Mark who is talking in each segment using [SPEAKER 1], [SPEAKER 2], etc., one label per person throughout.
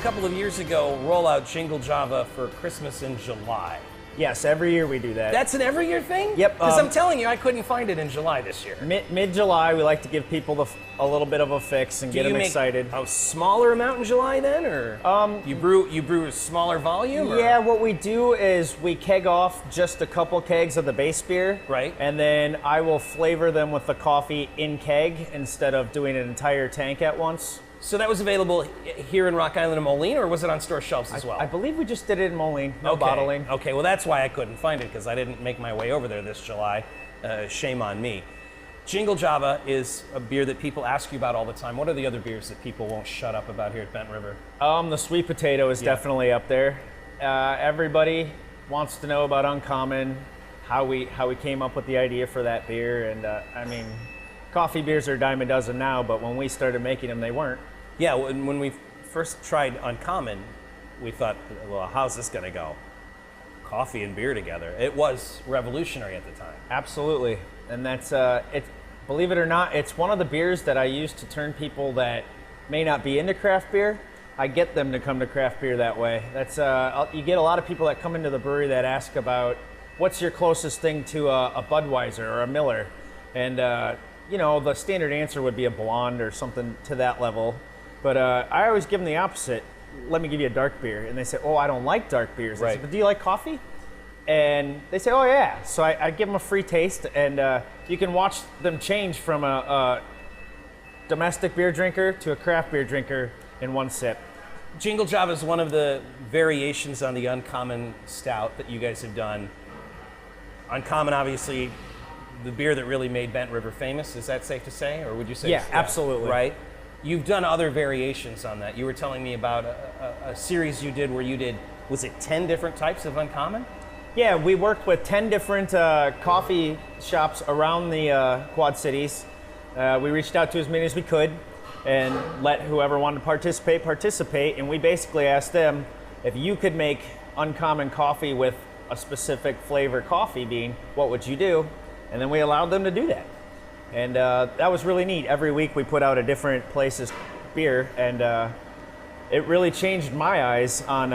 [SPEAKER 1] couple of years ago roll out Jingle Java for Christmas in July.
[SPEAKER 2] Yes, every year we do that.
[SPEAKER 1] That's an every year thing?
[SPEAKER 2] Yep.
[SPEAKER 1] Because I'm telling you, I couldn't find it in July this year.
[SPEAKER 2] Mid-July, we like to give people a little bit of a fix and get them excited.
[SPEAKER 1] A smaller amount in July then, or you brew a smaller volume?
[SPEAKER 2] Yeah, what we do is we keg off just a couple kegs of the base beer,
[SPEAKER 1] right?
[SPEAKER 2] And then I will flavor them with the coffee in keg instead of doing an entire tank at once.
[SPEAKER 1] So that was available here in Rock Island and Moline, or was it on store shelves as well?
[SPEAKER 2] I believe we just did it in Moline, no bottling.
[SPEAKER 1] Okay, well that's why I couldn't find it, because I didn't make my way over there this July. Shame on me. Jingle Java is a beer that people ask you about all the time. What are the other beers that people won't shut up about here at Bent River?
[SPEAKER 2] The sweet potato is definitely up there. Everybody wants to know about Uncommon, how we came up with the idea for that beer, and I mean, coffee beers are a dime a dozen now, but when we started making them, they weren't.
[SPEAKER 1] Yeah, when we first tried Uncommon, we thought, well, how's this going to go? Coffee and beer together. It was revolutionary at the time.
[SPEAKER 2] Absolutely, and that's believe it or not, it's one of the beers that I use to turn people that may not be into craft beer. I get them to come to craft beer that way. That's you get a lot of people that come into the brewery that ask about what's your closest thing to a Budweiser or a Miller, and you know, the standard answer would be a blonde or something to that level. But I always give them the opposite. Let me give you a dark beer. And they say, oh, I don't like dark beers.
[SPEAKER 1] Right.
[SPEAKER 2] I say, but do you like coffee? And they say, oh, yeah. So I give them a free taste. And you can watch them change from a domestic beer drinker to a craft beer drinker in one sip.
[SPEAKER 1] Jingle Java is one of the variations on the Uncommon Stout that you guys have done. Uncommon, obviously, the beer that really made Bent River famous. Is that safe to say, or would you say?
[SPEAKER 2] Yeah, absolutely.
[SPEAKER 1] Right. You've done other variations on that. You were telling me about a series you did where you did, was it 10 different types of Uncommon?
[SPEAKER 2] Yeah, we worked with 10 different coffee shops around the Quad Cities. We reached out to as many as we could and let whoever wanted to participate. And we basically asked them, if you could make Uncommon coffee with a specific flavor coffee bean, what would you do? And then we allowed them to do that. And that was really neat. Every week we put out a different place's beer, and it really changed my eyes on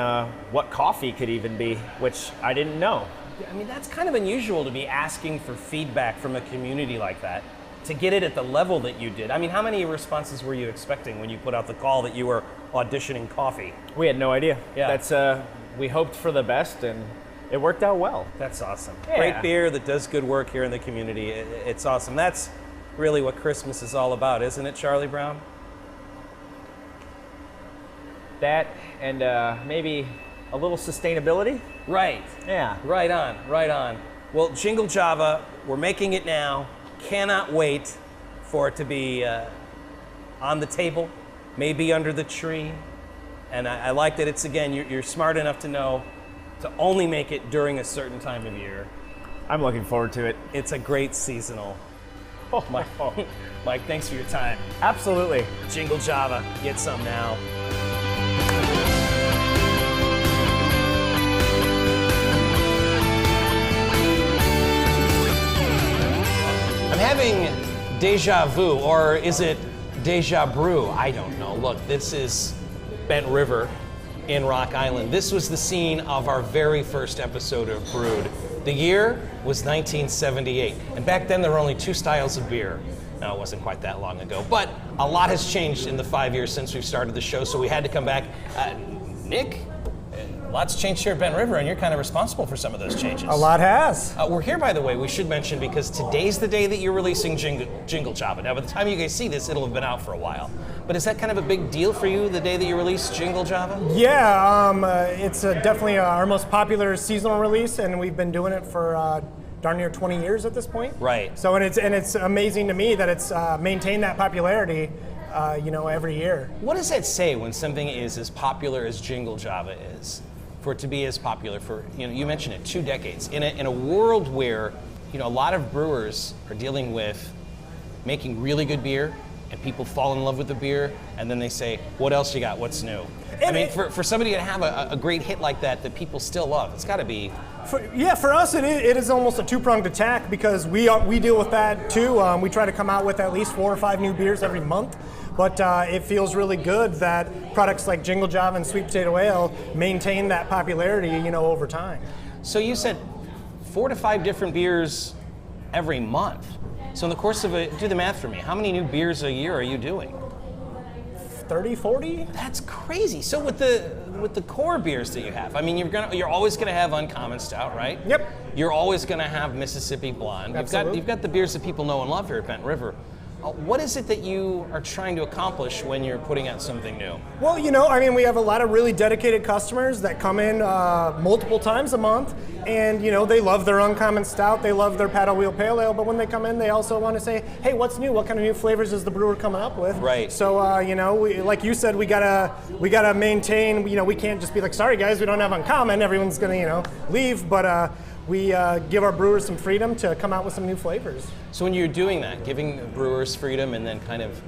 [SPEAKER 2] what coffee could even be, which I didn't know.
[SPEAKER 1] I mean, that's kind of unusual to be asking for feedback from a community like that, to get it at the level that you did. I mean, how many responses were you expecting when you put out the call that you were auditioning coffee?
[SPEAKER 2] We had no idea.
[SPEAKER 1] Yeah.
[SPEAKER 2] That's we hoped for the best, and it worked out well.
[SPEAKER 1] That's awesome.
[SPEAKER 2] Yeah.
[SPEAKER 1] Great beer that does good work here in the community. It's awesome. That's really what Christmas is all about, isn't it, Charlie Brown?
[SPEAKER 2] That and maybe a little sustainability.
[SPEAKER 1] Right.
[SPEAKER 2] Yeah.
[SPEAKER 1] Right on, right on. Well, Jingle Java, we're making it now. Cannot wait for it to be on the table, maybe under the tree. And I like that it's, again, you're smart enough to know to only make it during a certain time of year.
[SPEAKER 2] I'm looking forward to it.
[SPEAKER 1] It's a great seasonal. Oh, Mike, thanks for your time.
[SPEAKER 2] Absolutely.
[SPEAKER 1] Jingle Java, get some now. I'm having deja vu, or is it deja brew? I don't know. Look, this is Bent River in Rock Island. This was the scene of our very first episode of Brewed. The year was 1978, and back then there were only two styles of beer. Now, it wasn't quite that long ago, but a lot has changed in the 5 years since we've started the show, so we had to come back. Nick, lots changed here at Bent River, and you're kind of responsible for some of those changes.
[SPEAKER 3] A lot has.
[SPEAKER 1] We're here, by the way, we should mention, because today's the day that you're releasing Jingle Java. Now, by the time you guys see this, it'll have been out for a while. But is that kind of a big deal for you, the day that you release Jingle Java?
[SPEAKER 3] Yeah, it's definitely our most popular seasonal release, and we've been doing it for darn near 20 years at this point.
[SPEAKER 1] Right.
[SPEAKER 3] So, and it's amazing to me that it's maintained that popularity, every year.
[SPEAKER 1] What does that say when something is as popular as Jingle Java is? For it to be as popular for, you mentioned it, 2 decades. In a world where, a lot of brewers are dealing with making really good beer, and people fall in love with the beer, and then they say, what else you got? What's new? I mean, for somebody to have a great hit like that people still love, it's got to be
[SPEAKER 3] For us, it is almost a two-pronged attack because we deal with that too. We try to come out with at least 4 or 5 new beers every month, but it feels really good that products like Jingle Java and Sweet Potato Ale maintain that popularity, over time.
[SPEAKER 1] So you said 4 to 5 different beers every month. So in the course of do the math for me. How many new beers a year are you doing?
[SPEAKER 3] 30, 40?
[SPEAKER 1] That's crazy. So with the core beers that you have, I mean, you're always going to have Uncommon Stout, right?
[SPEAKER 3] Yep.
[SPEAKER 1] You're always going to have Mississippi Blonde.
[SPEAKER 3] Absolutely.
[SPEAKER 1] You've got the beers that people know and love here at Bent River. What is it that you are trying to accomplish when you're putting out something new?
[SPEAKER 3] Well, we have a lot of really dedicated customers that come in multiple times a month, and they love their Uncommon Stout, they love their Paddle Wheel Pale Ale, but when they come in, they also want to say, hey, what's new? What kind of new flavors is the brewer coming up with?
[SPEAKER 1] Right.
[SPEAKER 3] So, like you said, we gotta maintain. We can't just be like, sorry guys, we don't have Uncommon. Everyone's gonna leave, but. We give our brewers some freedom to come out with some new flavors.
[SPEAKER 1] So when you're doing that, giving brewers freedom and then kind of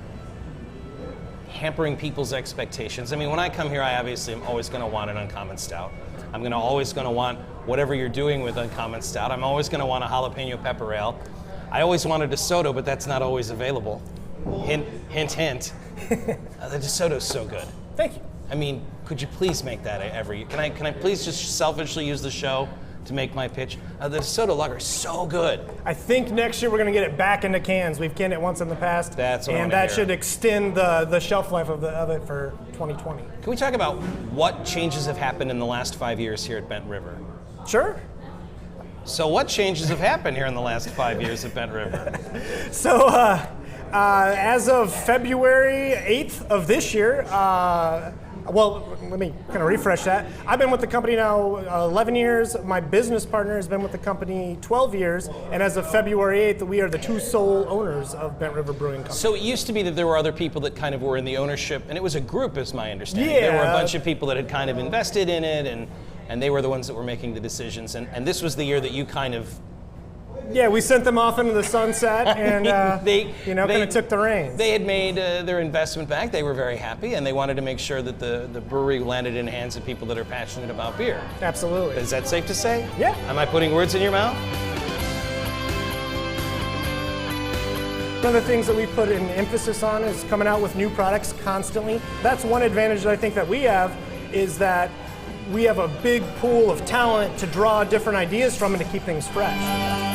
[SPEAKER 1] hampering people's expectations, I mean, when I come here, I obviously am always going to want an Uncommon Stout. I'm always going to want whatever you're doing with Uncommon Stout. I'm always going to want a jalapeno pepper ale. I always wanted a DeSoto, but that's not always available. Hint, hint, hint. The DeSoto's so good.
[SPEAKER 3] Thank you.
[SPEAKER 1] I mean, could you please make that every year? Can I please just selfishly use the show to make my pitch? The DeSoto Lager is so good.
[SPEAKER 3] I think next year we're going to get it back into cans. We've canned it once in the past.
[SPEAKER 1] That's what I
[SPEAKER 3] and
[SPEAKER 1] wanna
[SPEAKER 3] that
[SPEAKER 1] hear.
[SPEAKER 3] should extend the shelf life of it for 2020.
[SPEAKER 1] Can we talk about what changes have happened in the last 5 years here at Bent River?
[SPEAKER 3] Sure.
[SPEAKER 1] So what changes have happened here in the last 5 years at Bent River?
[SPEAKER 3] So as of February 8th of this year, let me kind of refresh that. I've been with the company now 11 years. My business partner has been with the company 12 years. And as of February 8th, we are the 2 sole owners of Bent River Brewing Company.
[SPEAKER 1] So it used to be that there were other people that kind of were in the ownership, and it was a group, is my understanding.
[SPEAKER 3] Yeah.
[SPEAKER 1] There were a bunch of people that had kind of invested in it, and they were the ones that were making the decisions. And this was the year that you kind of...
[SPEAKER 3] Yeah, we sent them off into the sunset and
[SPEAKER 1] they
[SPEAKER 3] kind of took the reins.
[SPEAKER 1] They had made their investment back. They were very happy, and they wanted to make sure that the brewery landed in hands of people that are passionate about beer.
[SPEAKER 3] Absolutely.
[SPEAKER 1] Is that safe to say?
[SPEAKER 3] Yeah.
[SPEAKER 1] Am I putting words in your mouth?
[SPEAKER 3] One of the things that we put an emphasis on is coming out with new products constantly. That's one advantage that I think that we have, is that we have a big pool of talent to draw different ideas from and to keep things fresh.